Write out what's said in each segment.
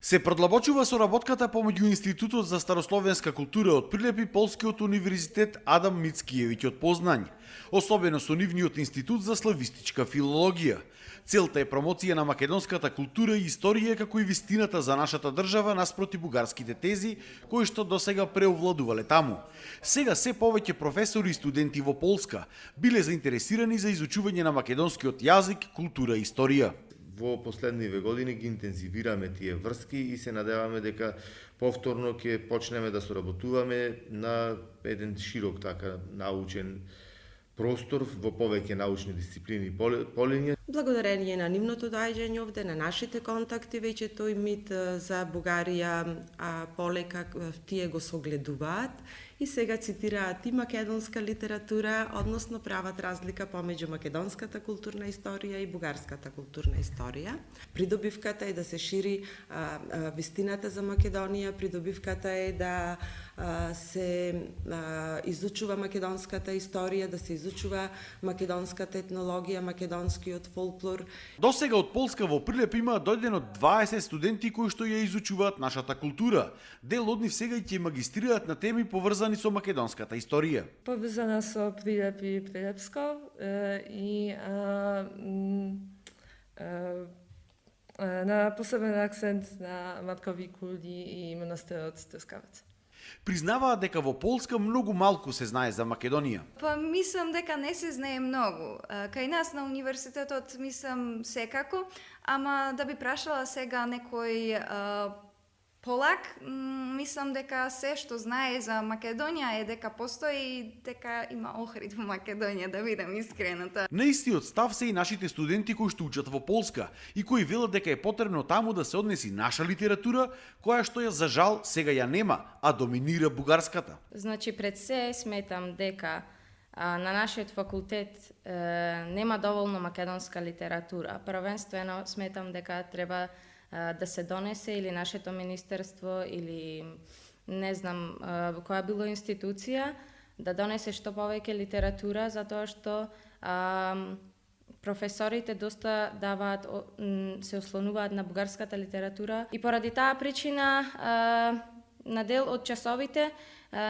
Се продлабочува соработката помеѓу Институтот за старословенска култура од Прилепи Полскиот универзитет Адам Мицкиевиќ од Познань, особено со нивниот Институт за славистичка филологија. Целта е промоција на македонската култура и историја како и вистината за нашата држава наспроти бугарските тези кои што досега преовладувале таму. Сега се повеќе професори и студенти во Полска биле заинтересирани за изучување на македонскиот јазик, култура и историја. Во последниве години ги интензивираме тие врски и се надеваме дека повторно ќе почнеме да соработуваме на еден широк така научен простор во повеќе научни дисциплини и полиња. Благодарение на нивното доаѓање овде, на нашите контакти, веќе тој мит за Бугарија полека тие го согледуваат и сега цитираат и македонска литература, односно прават разлика помеѓу македонската културна историја и бугарската културна историја. Придобивката е да се шири вистината за Македонија, придобивката е да се изучува македонската историја, да се изучува македонската етнологија, македонскиот фолклор. Досега од Полска во Прилеп има дојдено 20 студенти кои што ја изучуваат нашата култура. Дел од нив сега и ќе магистрираат на теми поврзани со македонската историја. Поврзана со Прилеп и Прилепско и на посебен акцент на Маткови кулди и манастирот Трскавец. Признаваат дека во Полска многу малку се знае за Македонија. Па мислам дека не се знае многу. Кај нас на универзитетот мислам секако, ама да би прашала сега некој Полак, мислам дека се што знае за Македонија е дека постои и дека има Охрид во Македонија, да бидам искрената. На истиот став се и нашите студенти кои што учат во Полска и кои велат дека е потребно таму да се однеси наша литература, која што ја за жал сега ја нема, а доминира бугарската. Значи пред се сметам дека на нашиот факултет нема доволно македонска литература. Првенствено сметам дека треба да се донесе или нашето министерство или не знам која било институција да донесе што повеќе литература, затоа што професорите доста даваат, се ослонуваат на бугарската литература и поради таа причина на дел од часовите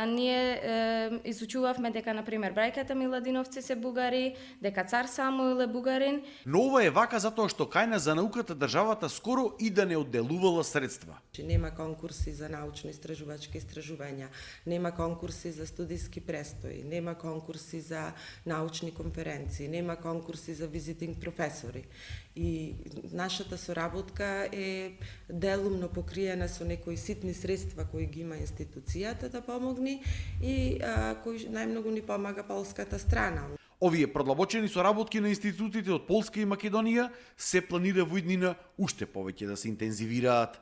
ние изучувавме дека, например, брајката Миладиновци се бугари, дека цар Самуил е бугарин. Но ова е вака затоа што кај нас за науката државата скоро и да не одделувала средства. Нема конкурси за научно-истражувачки истражувања, нема конкурси за студиски престои, нема конкурси за научни конференции, нема конкурси за визитинг професори. И нашата соработка е делумно покриена со некои ситни средства кои ги има институцијата да помогне и кои најмногу ни помага полската страна. Овие продлабочени соработки на институтите од Полска и Македонија се планира во иднина уште повеќе да се интензивираат.